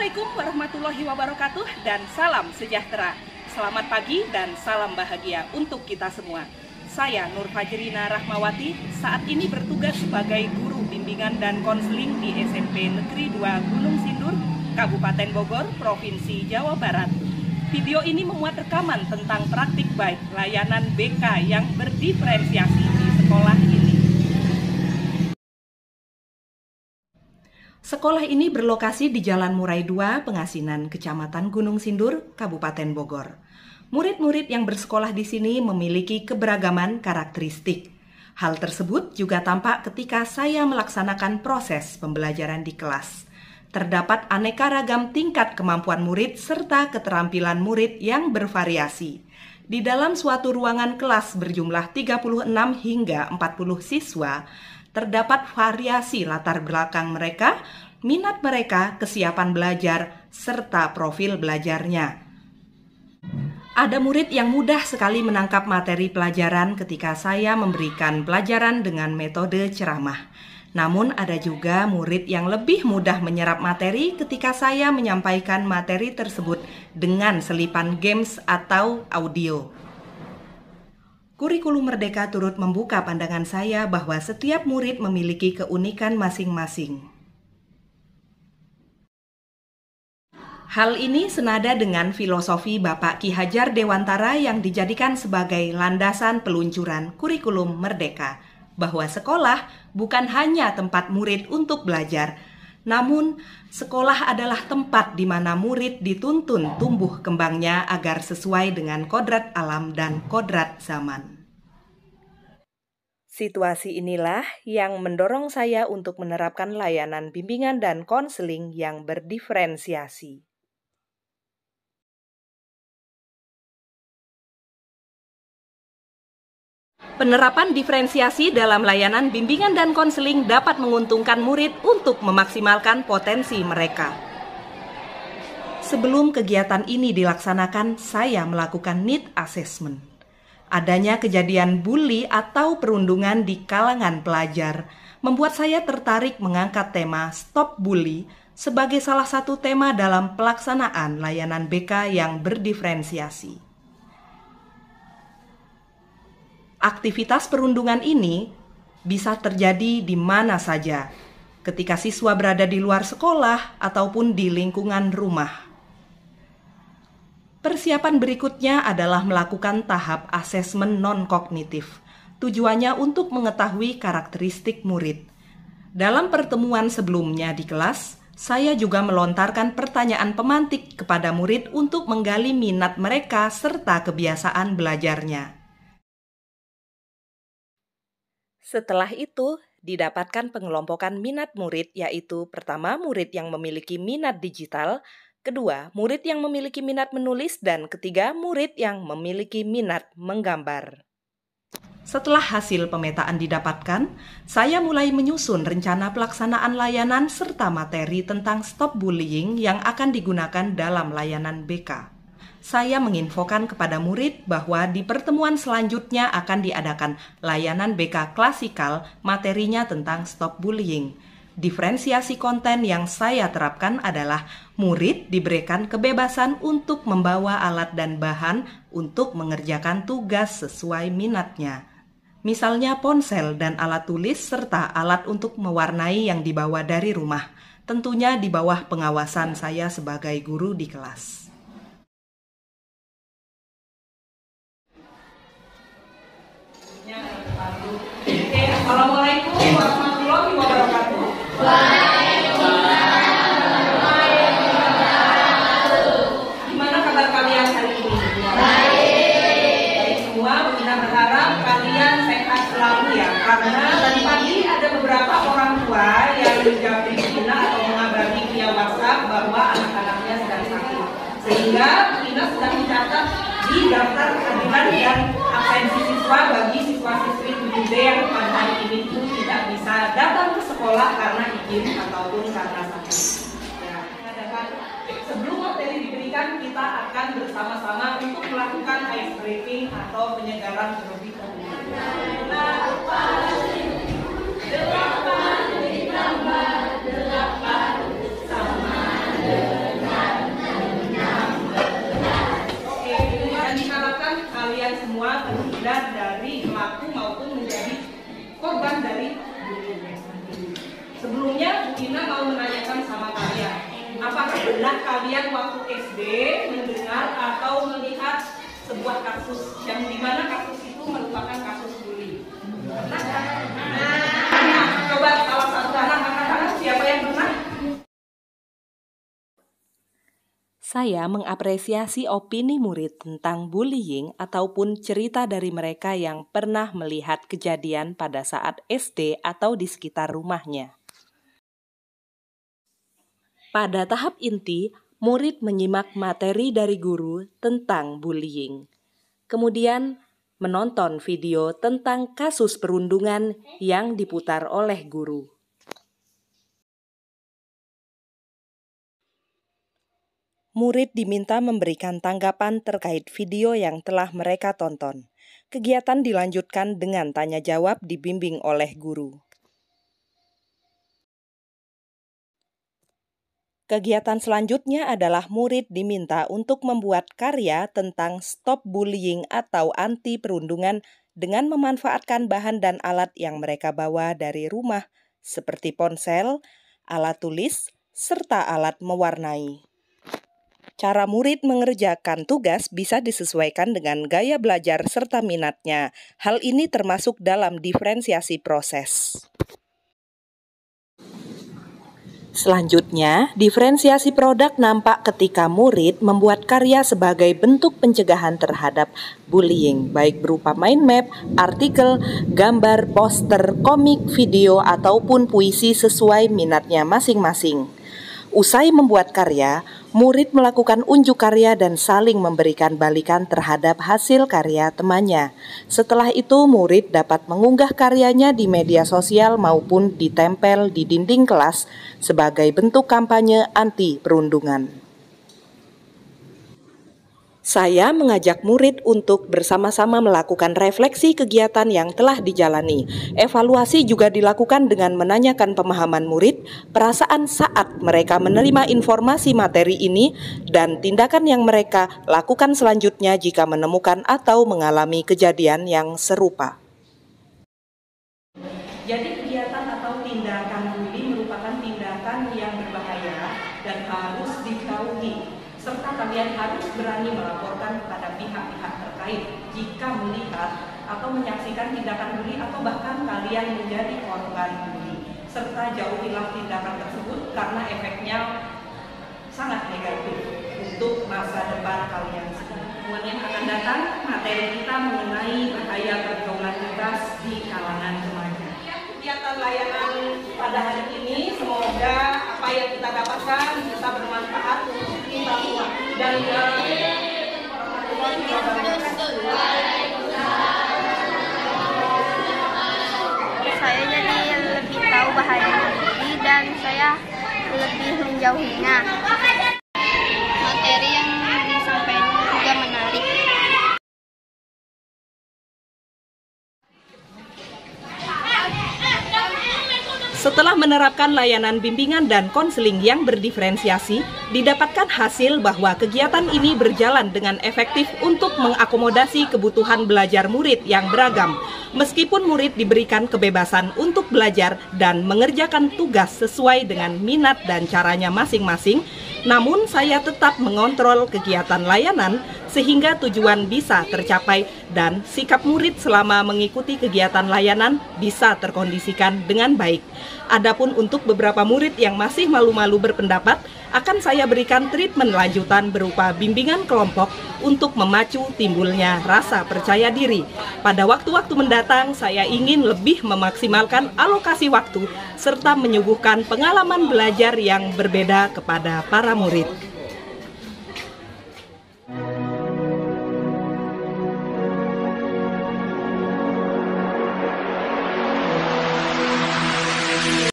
Assalamualaikum warahmatullahi wabarakatuh dan salam sejahtera. Selamat pagi dan salam bahagia untuk kita semua. Saya Nur Fajrina Rahmawati, saat ini bertugas sebagai guru bimbingan dan konseling di SMP Negeri 2 Gunung Sindur, Kabupaten Bogor, Provinsi Jawa Barat. Video ini memuat rekaman tentang praktik baik layanan BK yang berdiferensiasi di sekolah ini. Sekolah ini berlokasi di Jalan Murai 2, Pengasinan, Kecamatan Gunung Sindur, Kabupaten Bogor. Murid-murid yang bersekolah di sini memiliki keberagaman karakteristik. Hal tersebut juga tampak ketika saya melaksanakan proses pembelajaran di kelas. Terdapat aneka ragam tingkat kemampuan murid serta keterampilan murid yang bervariasi. Di dalam suatu ruangan kelas berjumlah 36 hingga 40 siswa, terdapat variasi latar belakang mereka, minat mereka, kesiapan belajar, serta profil belajarnya. Ada murid yang mudah sekali menangkap materi pelajaran ketika saya memberikan pelajaran dengan metode ceramah. Namun ada juga murid yang lebih mudah menyerap materi ketika saya menyampaikan materi tersebut dengan selipan games atau audio. Kurikulum Merdeka turut membuka pandangan saya bahwa setiap murid memiliki keunikan masing-masing. Hal ini senada dengan filosofi Bapak Ki Hajar Dewantara yang dijadikan sebagai landasan peluncuran kurikulum Merdeka, bahwa sekolah bukan hanya tempat murid untuk belajar, namun sekolah adalah tempat di mana murid dituntun tumbuh kembangnya agar sesuai dengan kodrat alam dan kodrat zaman. Situasi inilah yang mendorong saya untuk menerapkan layanan bimbingan dan konseling yang berdiferensiasi. Penerapan diferensiasi dalam layanan bimbingan dan konseling dapat menguntungkan murid untuk memaksimalkan potensi mereka. Sebelum kegiatan ini dilaksanakan, saya melakukan need assessment. Adanya kejadian bully atau perundungan di kalangan pelajar membuat saya tertarik mengangkat tema Stop Bully sebagai salah satu tema dalam pelaksanaan layanan BK yang berdiferensiasi. Aktivitas perundungan ini bisa terjadi di mana saja, ketika siswa berada di luar sekolah ataupun di lingkungan rumah. Persiapan berikutnya adalah melakukan tahap asesmen non-kognitif. Tujuannya untuk mengetahui karakteristik murid. Dalam pertemuan sebelumnya di kelas, saya juga melontarkan pertanyaan pemantik kepada murid untuk menggali minat mereka serta kebiasaan belajarnya. Setelah itu, didapatkan pengelompokan minat murid, yaitu pertama, murid yang memiliki minat digital, kedua, murid yang memiliki minat menulis, dan ketiga, murid yang memiliki minat menggambar. Setelah hasil pemetaan didapatkan, saya mulai menyusun rencana pelaksanaan layanan serta materi tentang stop bullying yang akan digunakan dalam layanan BK. Saya menginfokan kepada murid bahwa di pertemuan selanjutnya akan diadakan layanan BK klasikal, materinya tentang stop bullying. Diferensiasi konten yang saya terapkan adalah murid diberikan kebebasan untuk membawa alat dan bahan untuk mengerjakan tugas sesuai minatnya. Misalnya ponsel dan alat tulis serta alat untuk mewarnai yang dibawa dari rumah. Tentunya di bawah pengawasan saya sebagai guru di kelas. Assalamualaikum warahmatullahi wabarakatuh. Gimana kabar kalian hari ini? Baik semua, Bunda berharap kalian sehat selalu ya. Karena tadi pagi ada beberapa orang tua yang menjawab Bina atau mengabari via WhatsApp bahwa anak-anaknya sedang sakit. Sehingga Bina sedang mencatat di daftar kehadiran dan absensi siswa bagi siswa-siswi 7D yang pada hari ini itu tidak bisa datang ke sekolah karena izin ataupun karena sakit. Ya, sebelum materi diberikan, kita akan bersama-sama untuk melakukan ice breaking atau penyegaran terlebih dahulu. Delapan ditambah delapan sama dengan Anda dari pelaku maupun menjadi korban dari bullying. Sebelumnya, Bu Ina mau menanyakan sama kalian, apakah benar kalian waktu SD mendengar atau melihat sebuah kasus yang dimana kasus itu merupakan kasus bullying? Pernah kan? Nah, coba salah satu anak angkat tangan, siapa yang pernah? Saya mengapresiasi opini murid tentang bullying ataupun cerita dari mereka yang pernah melihat kejadian pada saat SD atau di sekitar rumahnya. Pada tahap inti, murid menyimak materi dari guru tentang bullying. Kemudian, menonton video tentang kasus perundungan yang diputar oleh guru. Murid diminta memberikan tanggapan terkait video yang telah mereka tonton. Kegiatan dilanjutkan dengan tanya jawab dibimbing oleh guru. Kegiatan selanjutnya adalah murid diminta untuk membuat karya tentang stop bullying atau anti perundungan dengan memanfaatkan bahan dan alat yang mereka bawa dari rumah, seperti ponsel, alat tulis, serta alat mewarnai. Cara murid mengerjakan tugas bisa disesuaikan dengan gaya belajar serta minatnya. Hal ini termasuk dalam diferensiasi proses. Selanjutnya, diferensiasi produk nampak ketika murid membuat karya sebagai bentuk pencegahan terhadap bullying, baik berupa mind map, artikel, gambar, poster, komik, video, ataupun puisi sesuai minatnya masing-masing. Usai membuat karya, murid melakukan unjuk karya dan saling memberikan balikan terhadap hasil karya temannya. Setelah itu, murid dapat mengunggah karyanya di media sosial maupun ditempel di dinding kelas sebagai bentuk kampanye anti perundungan. Saya mengajak murid untuk bersama-sama melakukan refleksi kegiatan yang telah dijalani. Evaluasi juga dilakukan dengan menanyakan pemahaman murid, perasaan saat mereka menerima informasi materi ini, dan tindakan yang mereka lakukan selanjutnya jika menemukan atau mengalami kejadian yang serupa. Jadi kegiatan atau tindakan bully merupakan tindakan yang berbahaya dan harus dijauhi. Serta kalian harus berani melaporkan kepada pihak-pihak terkait jika melihat atau menyaksikan tindakan bully atau bahkan kalian menjadi korban bully. Serta jauhilah tindakan tersebut karena efeknya sangat negatif untuk masa depan kalian. Bulan yang akan datang, materi kita mengenai bahaya pergaulan bebas di kalangan remaja. Kegiatan layanan pada hari ini, semoga apa yang kita dapatkan bisa bermanfaat untuk kita semua. Dan saya jadi lebih tahu bahaya bully dan saya lebih menjauhinya. Materi yang disampaikan juga menarik. Setelah menerapkan layanan bimbingan dan konseling yang berdiferensiasi, didapatkan hasil bahwa kegiatan ini berjalan dengan efektif untuk mengakomodasi kebutuhan belajar murid yang beragam. Meskipun murid diberikan kebebasan untuk belajar dan mengerjakan tugas sesuai dengan minat dan caranya masing-masing, namun saya tetap mengontrol kegiatan layanan sehingga tujuan bisa tercapai dan sikap murid selama mengikuti kegiatan layanan bisa terkondisikan dengan baik. Adapun untuk beberapa murid yang masih malu-malu berpendapat, akan saya berikan treatment lanjutan berupa bimbingan kelompok untuk memacu timbulnya rasa percaya diri. Pada waktu-waktu mendatang, saya ingin lebih memaksimalkan alokasi waktu serta menyuguhkan pengalaman belajar yang berbeda kepada para murid.